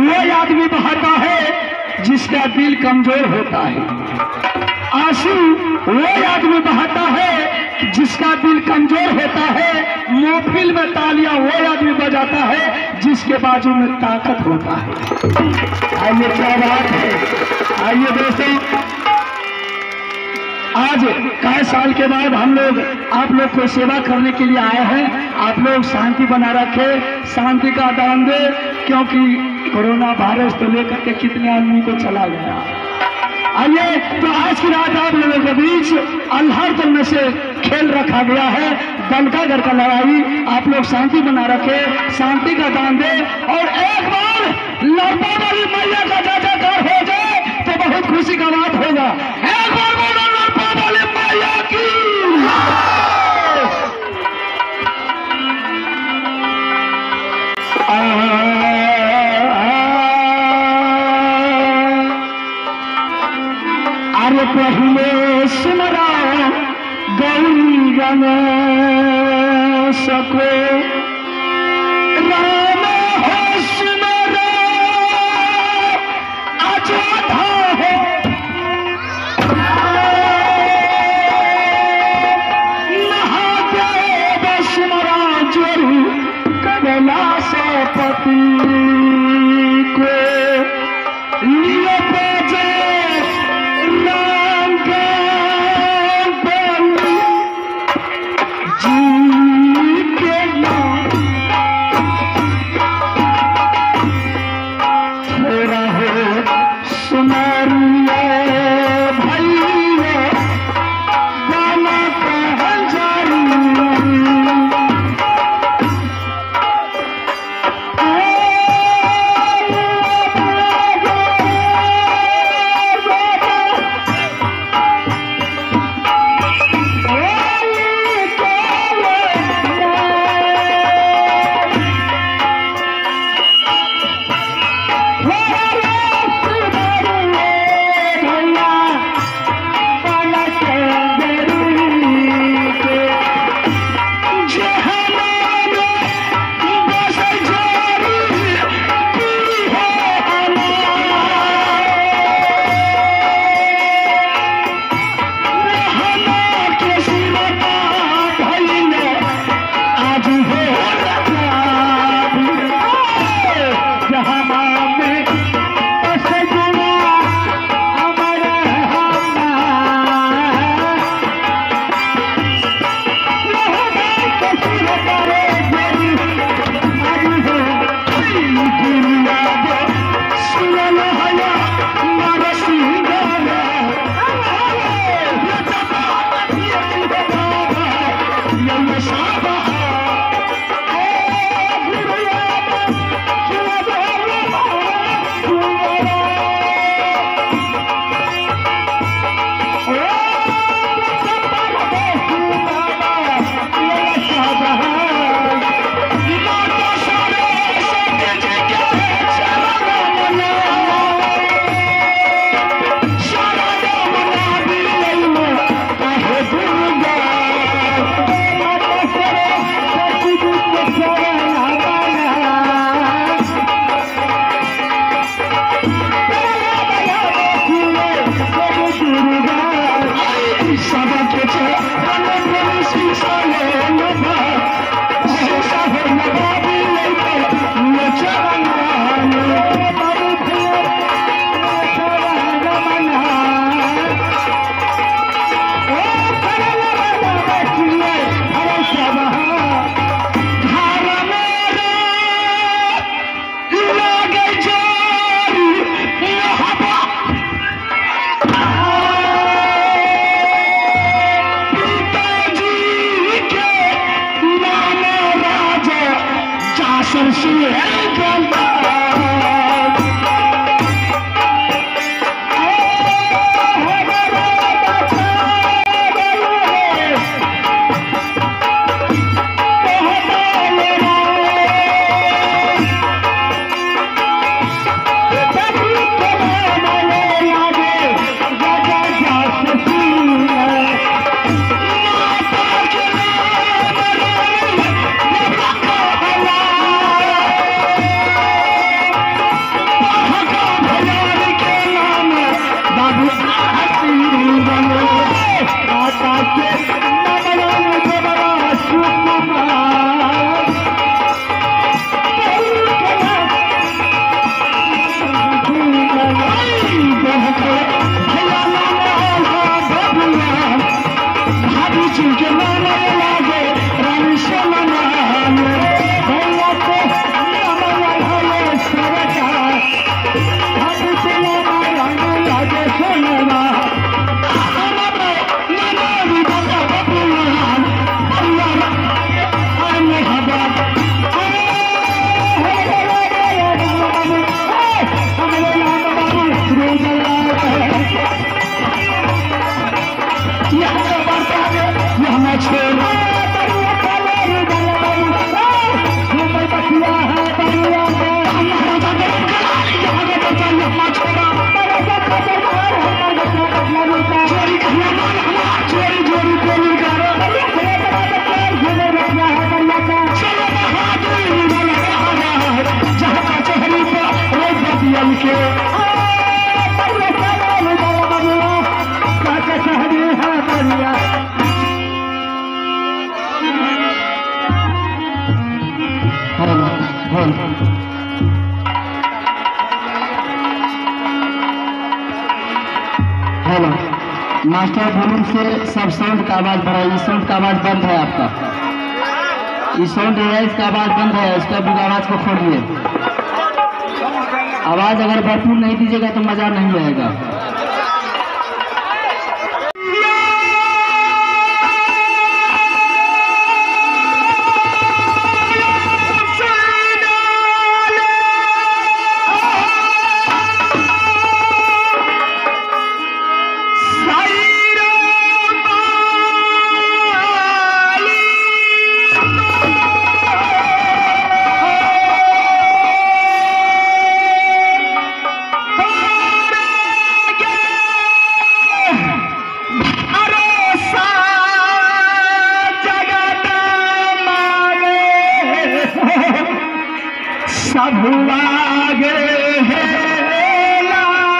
वो आदमी बहाता है जिसका दिल कमजोर होता है। आंसू वो आदमी बहाता है जिसका दिल कमजोर होता है। महफिल में तालियां वो आदमी बजाता है जिसके बाजू में ताकत होता है। आइए क्या बात है। आइए दोस्तों, आज कई साल के बाद हम लोग आप लोग को सेवा करने के लिए आए हैं। आप लोग शांति बना रखे, शांति का दान दे, क्योंकि कोरोना वायरस तो लेकर के कितने आदमी को चला गया। आइए, तो आज की रात आप लोगों के बीच अल्लाह दल में से खेल रखा गया है, दल का घर का लड़ाई। आप लोग शांति बना रखे, शांति का दान दे, और एक बार लड़पा वाली मैया का जयकार हो जाए तो बहुत खुशी का बात होगा। एक बार बोलो लड़पा वाली मैया की। अरे पहले सुमरा गौरी गणेश को, राम हो सुमरा अयोध्या हो, महादेव सुमरा जोरू कमला सपति को, लिए बजे राम का बलि जी के नाम। मास्टर वॉल्यूम से सब साउंड का आवाज बढ़ाइए। साउंड का आवाज बंद है आपका, ये साउंड है इसका आवाज बंद है, इसका भी आवाज को खोलिए। आवाज अगर भरपूर नहीं दीजिएगा तो मजा नहीं आएगा। सब लागे लागे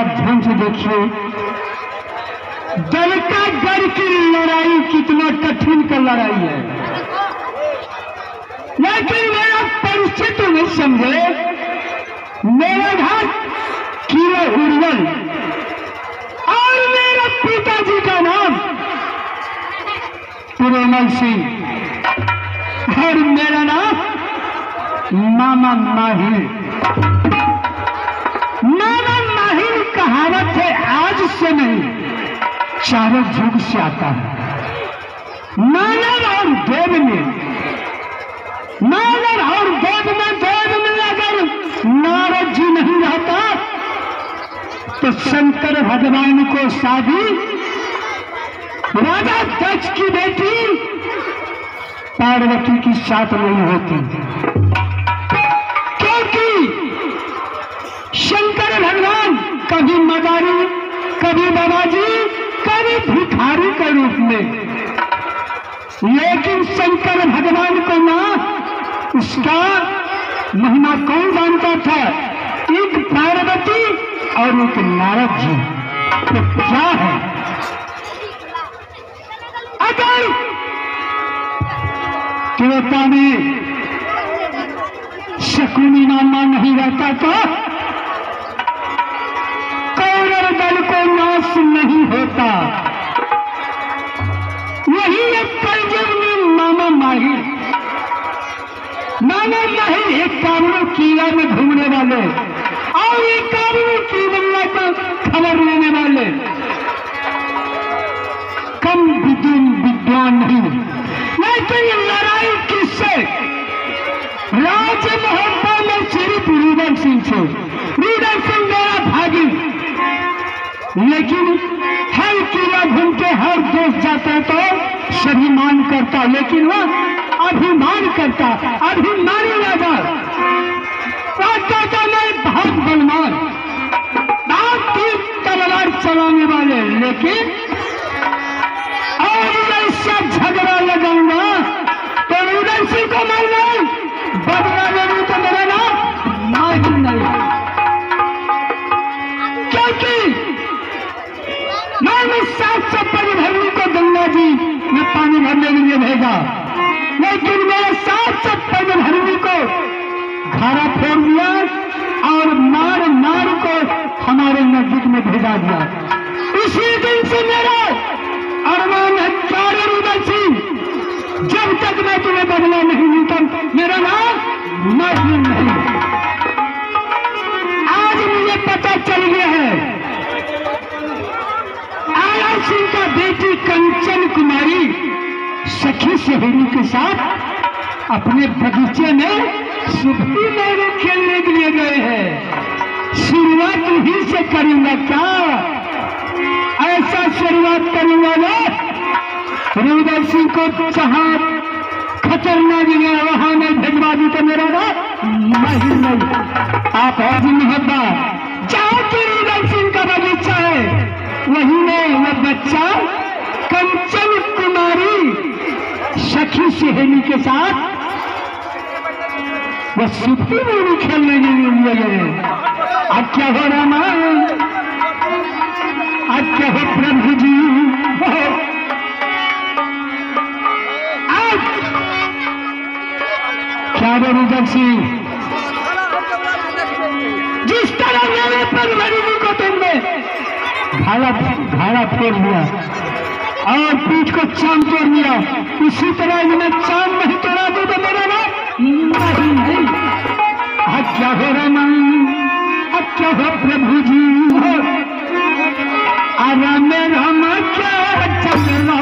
आप ध्यान से देखिए, दल का दल की लड़ाई कितना कठिन का लड़ाई है, लेकिन मेरा परिचित नहीं समझे। मेरा घर किला उर्वल और मेरे पिताजी का नाम पुरोमल सिंह और मेरा नाम मामा माहिर। मामा माहिर कहावत है, आज से नहीं चारों युग से आता है। मानव और देव में, मानव और देव में अगर नारद जी नहीं रहता तो शंकर भगवान को शादी राजा दक्ष की बेटी पार्वती की साथ नहीं होती, क्योंकि शंकर भगवान कभी मदारी, कभी बाबाजी, कभी भिखारी के रूप में, लेकिन शंकर भगवान को ना उसका महिमा कौन जानता था? एक पार्वती और एक नारद जी। तो क्या है, अगर त्रेता में शकुनी नामा नहीं रहता तो कौरव दल को नाश नहीं होता। यही एक कलयुग में मामा माहिर, मामा माहिर एक काबरू किला में घूमने वाले और एक काबरू की बंगला को खबर लेने वाले, कम विद्वान नहीं, लेकिन लड़ाई किससे? राज मोहब्बा में सिर्फ रुदल सिंह से। रुदल सिंह मेरा भागी, लेकिन हर किला घूमते हर देश जाता तो सभी मान करता, लेकिन वह अभिमान करता, अभिमानी राजा कहता मैं बहुत बलवान, बहुत तीर तलवार चलाने वाले, लेकिन आज मैं इससे झगड़ा लगाऊंगा तो रुदल सिंह को मारना, बदला लेने तो मेरा नाम माहिर नहीं, क्योंकि मैंने 700 पानी भरने को गंगा जी में पानी भरने के लिए भेजा, लेकिन मेरे 700 पानी भरने को धारा फोड़ दिया और मार मार को हमारे नजदीक में भेजा दिया। उसी दिन से मेरा अरमान है चारे रुदल सिंह, जब तक मैं तुम्हें बदला नहीं लूटा मेरा नाम माहिर नहीं। आज मुझे पता चल गया है, आला सिंह का बेटी कंचन कुमारी सखी सहेली के साथ अपने बगीचे में सुबह मेरे खेलने के लिए गए हैं। शुरुआत ही से करूंगा क्या? ऐसा शुरुआत करूंगा ना, रुदल सिंह को जहां खतरनाक जगह वहां में भिजवा दी तो मेरा नाम माहिर नहीं। आप आज मोहब्बा जहां की रुदल सिंह का बगीचा है, वही में वह बच्चा कंचन कुमारी सखी सहेली के साथ वह सुखी मूवी खेलने के लिए गए। अब क्या हो रामायण, अब क्या हो प्रभु जी, आज क्या वो रुदल सिंह जिस तरह मेरे परवरिणी को तुमने भाड़ा फोड़ दिया और पीठ को चांद तोड़ दिया, उसी तरह मैं चांद नहीं तोड़ा दूं तो मेरा नाम नहीं। अब क्या हो राम, अब क्या हो प्रभु जी, राम राम क्या चलना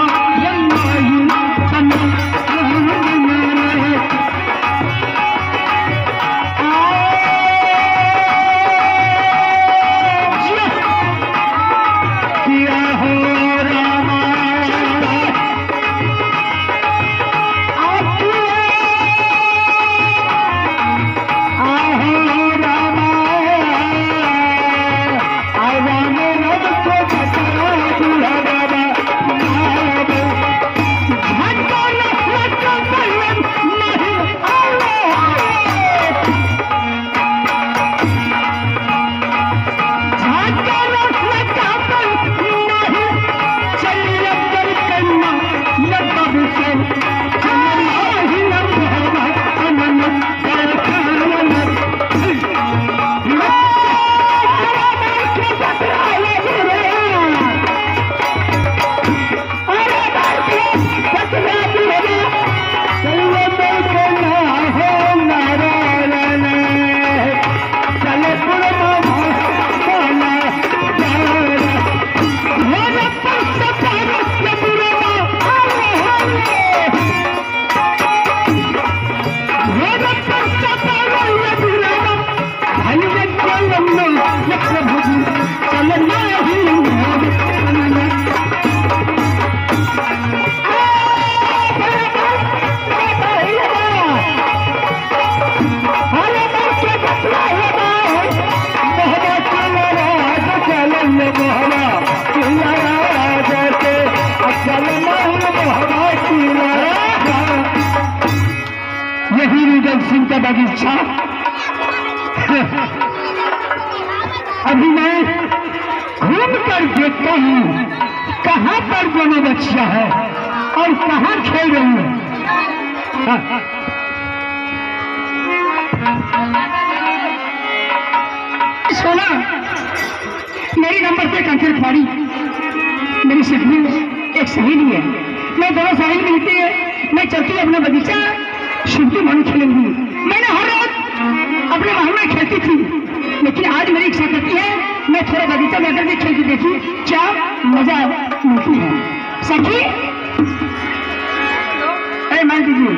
बगीचा। अभी मैं घूम कर देखता हूँ कहाँ पर दोनों बच्चियां है और कहाँ खेल रही है। सोना मेरी नंबर पे कंकर फाड़ी, मेरी सखी एक सहेली है, मैं दोनों सहेली मिलती है, मैं चलती अपना बगीचा शुद्धि मन खेलूंगी। मैंने हर रोज अपने महल में खेलती थी, लेकिन आज मेरी इच्छा करती है मैं थोड़ा बगीचा में आकर के खेल के देखी क्या मजा मिलती है। सखी अरे मान दीजिए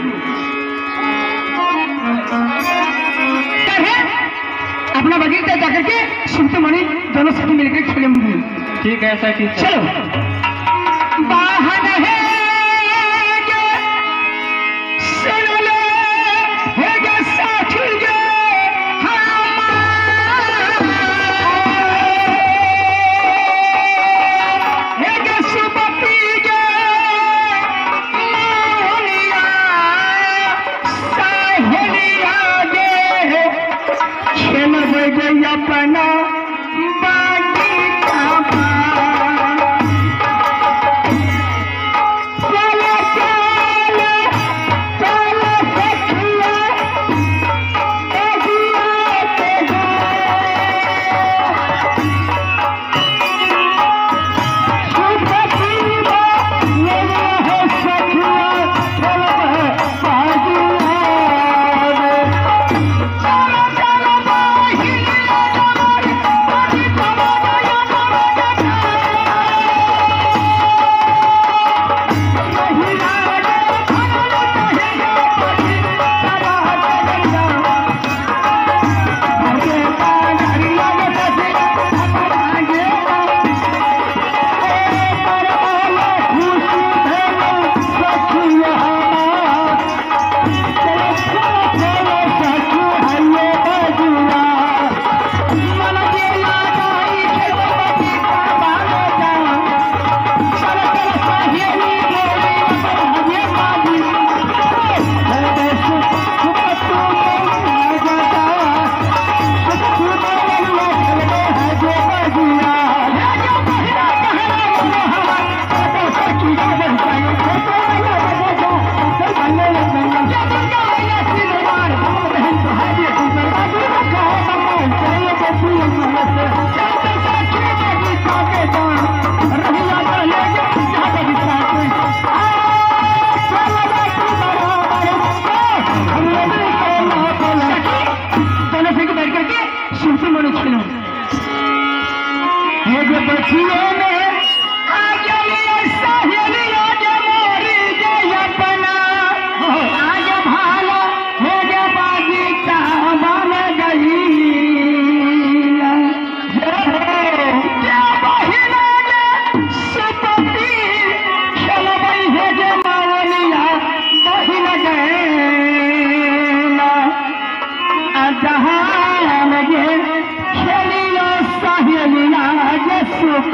अपना बगीचा जाकर के शुद्ध मणि दोनों सखी मिलकर खेलेंगे। ठीक है सखी, चलो। बाहर है अपना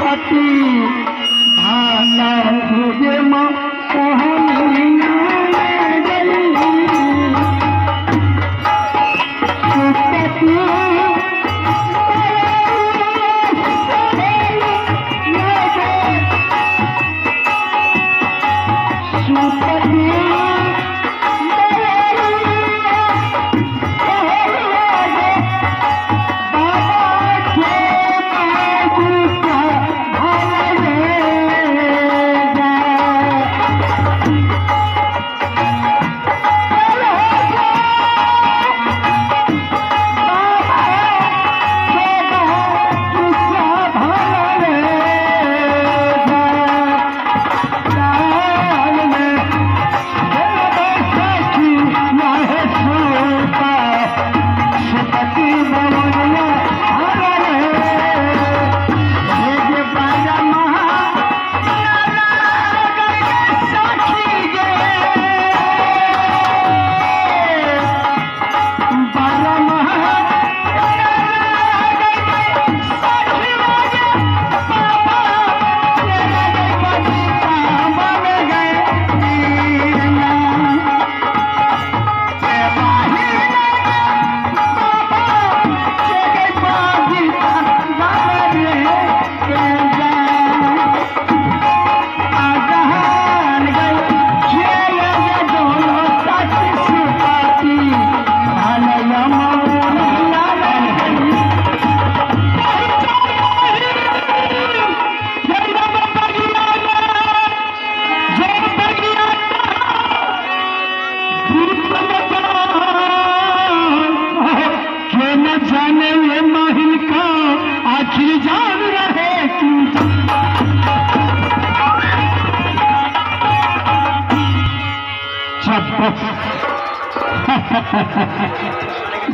पति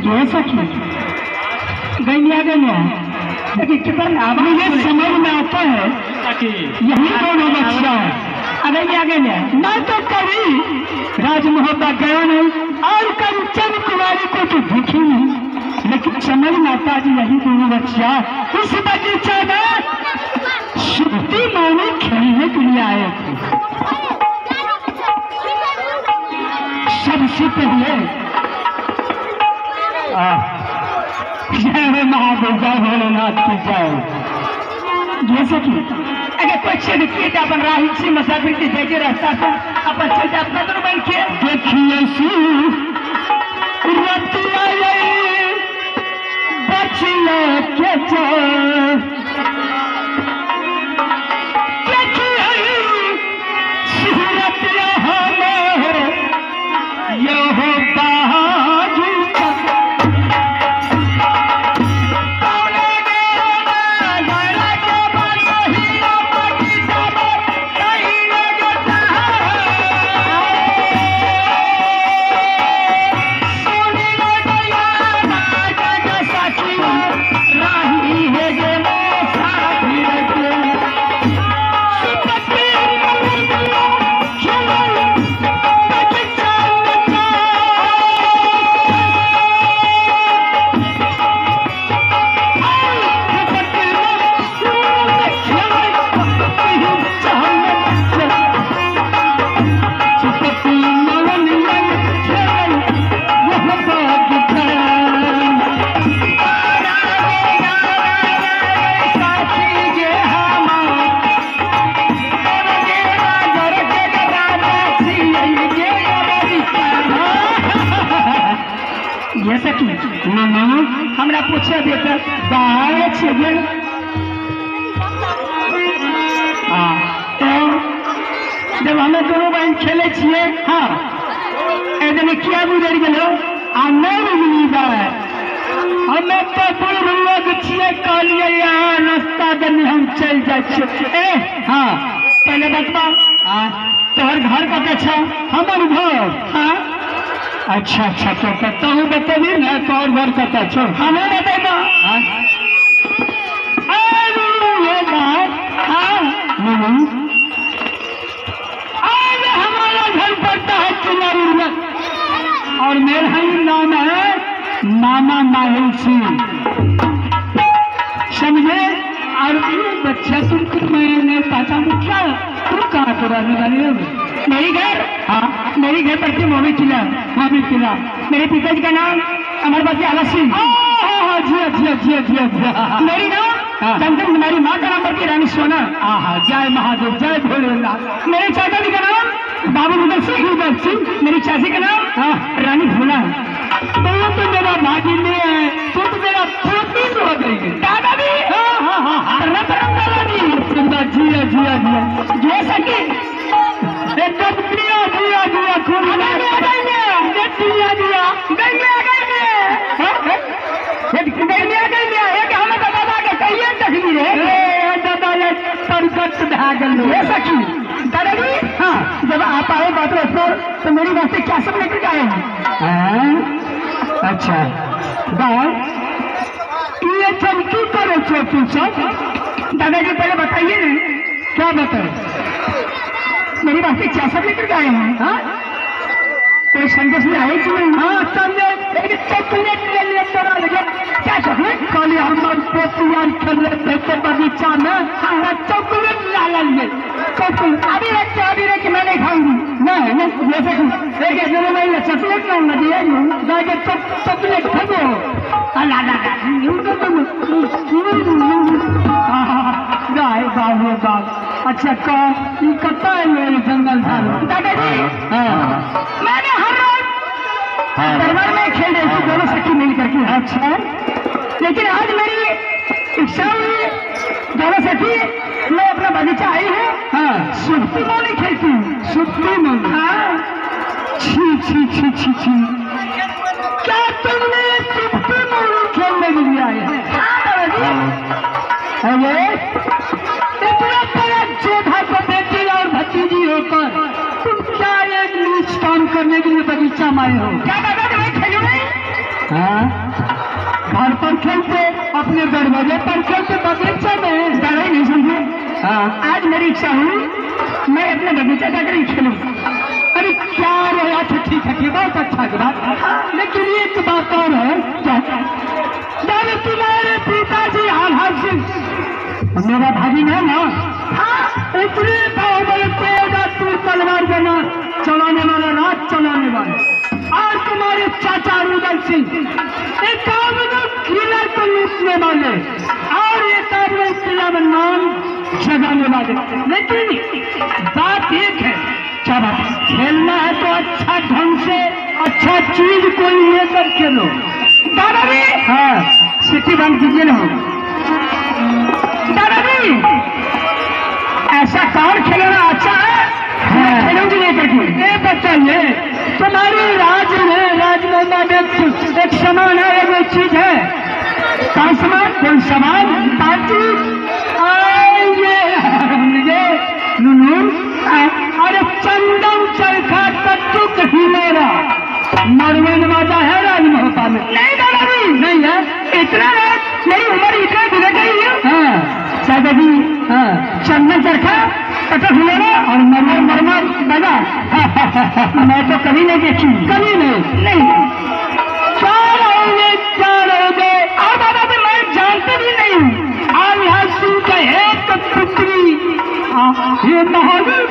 जो सखी गैया गैया लेकिन कितना आवाज मुझे समझ में आता है यही दोनों बच्चा है। अगर आगे में मैं तो कभी राज मोहब्बत गया नहीं और कंचन कुमारी को तो दिखी नहीं, लेकिन समझ में आता जी यही दोनों बच्चा इस बगीचा में शुद्धि माने खेलने के लिए आए थे। सबसे पहले जय महादेव जय भोलेनाथ की जय। जैसे कि अगर कोई छेद किए तो अपन राही से मुसाफिर की जगह रास्ता था अपन चलते अपना तो बन के देखिए बचिया के हमरा पूछे देता बाहर छे जब हमें दोनों बहन खेले छे हाँ एदने क्या गुजर गलो आ नहीं मिली बाय हमें तो बुढ़ लोग छे कहलिए यहाँ नाश्ता देने हम चल जाए छे। ए हाँ पहले बतबा तोहर घर का अच्छा हमार घर हाँ अच्छा अच्छा तो कहता हूँ बताइए ना तो और घर कहता छो हमें बताइए ये बात हाँ हमारा घर पड़ता है किनारी में और मेरा ही नाम है मामा माहिल सिंह समझे। और ये बच्चा तुमको मैंने पहचान क्या तुम कहाँ को रहने वाली हो? मेरी घर हाँ मेरी घर पड़ती है मोहम्मद किला मेरे पिताजी का नाम अमरपति आला सिंह। मेरी नाम चंदन मेरी माँ का नाम पड़ती है रानी सोना। जय महादेव जय भोलेनाथ। मेरे चाचा जी का नाम बाबू मुदल सिंह मेरी चाची का नाम रानी भोला। तो मेरा भागी में है तो मेरा पोती हो गई दादा भी जिया जिया जिया जैसा कि एकदम जिया जिया जिया खूब जब आप आए बात पर तो मेरी वास्ते क्या सब लेकर आए हैं? अच्छा ये चमकी करो छोटू सब दादाजी पहले बताइए ना क्या बताए मेरी बातें क्या सब लेकर आए हैं? हाँ कोई संदेश में आए कि नहीं? हाँ संदेश चॉकलेट ले लिए क्या चॉकलेट कल हमारे पोतियार खेल रहे थे बगीचा में चॉकलेट ला लिए चॉकलेट अभी रख मैं नहीं खाऊंगी नहीं जैसे मैं चॉकलेट लाऊंगा दिया चॉकलेट खो अच्छा कता है मेरे जंगल दादाजी मैंने हर रोज दरबार में खेल रही थी दोनों सखी मिल करके। अच्छा लेकिन आज मेरी इच्छा हुई दोनों सखी मैं अपना बगीचा आई हूँ हाँ सुप्ती मोनी खेलती हूँ सुप्ती मोनी हाँ छी छी छी छी छी क्या तुमने सुप्ती मोनी खेलने के लिए आए हैं? इतना बड़ा जोधा को बेटी और भतीजी होकर तुम क्या एक नीच काम करने के लिए बगीचा में आए हो? क्या दादा मैं खेलूं नहीं? हाँ, घर पर खेलते, अपने दरवाजे पर खेलते, बगीचा में दादा नहीं समझे? हाँ, आज मेरी इच्छा हुई मैं अपने बगीचा जाकर ही खेलूं। अरे क्या रे, अच्छा ठीक है, कि बहुत अच्छा की बात, लेकिन एक बात और है। क्या? दादा तुम्हारे पिताजी आधार सिंह मेरा भाभी है ना? हाँ, उतने बाहुबल तेगा तू तलवार बना चलाने वाला, रात चलाने वाला। और तुम्हारे चाचा रुदल सिंह एकावनों किला को लूटने वाले और एकावनों किला में नाम जगाने वाले। लेकिन बात एक है, क्या बात? खेलना है तो अच्छा ढंग से अच्छा चीज कोई लेकर खेलो। दादाजी, हाँ सिटी बंद कीजिए ना। दादाजी, ऐसा कौन खेलना अच्छा है? हाँ। खेलूंगी लेकर के। ये बताइए, तुम्हारे राज्य में राजमहल में एक सामान है, वो चीज है। कौन सामान? कोई सामान? बाजी? अरे चंदन चरखा कट्टू कहीं मेरा मरवे नवाजा है राजमहल में। नहीं दादाजी, नहीं है। इतना है, मेरी उम्र इतना गुजर गई है। हाँ दादाजी, हाँ चंदन चरखा कट्टू मेरा और मरमर मरमर दादा मैं तो कभी नहीं देखी, कभी नहीं। क्या रहोगे? और दादाजी मैं जानते भी नहीं हूँ। और यहाँ सिंह का है तो पुत्री ये महादेव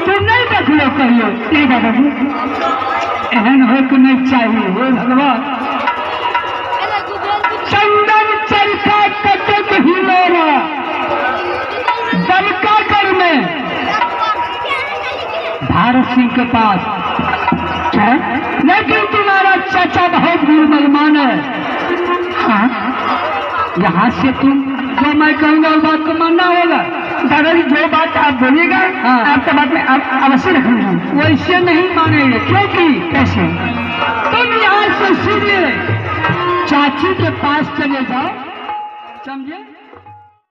तुम नहीं देख लो कहियो। नहीं दादाजी, एहन हो कि नहीं चाहिए हे भगवान। चंदन चरखा कटक हिलोरा दमकाकर में भारत सिंह के पास है, लेकिन तुम्हारा चाचा बहुत गुरुमान है। हाँ, यहाँ से तुम जो मैं कहूँगा उस बात को मानना होगा। दादाजी जो बात आप बोलिएगा, हाँ, आपका बात में अवश्य रखूंगा। वैसे नहीं मानेंगे, क्योंकि कैसे? तुम यहाँ से सीधे चाची के पास चले जाओ, समझे?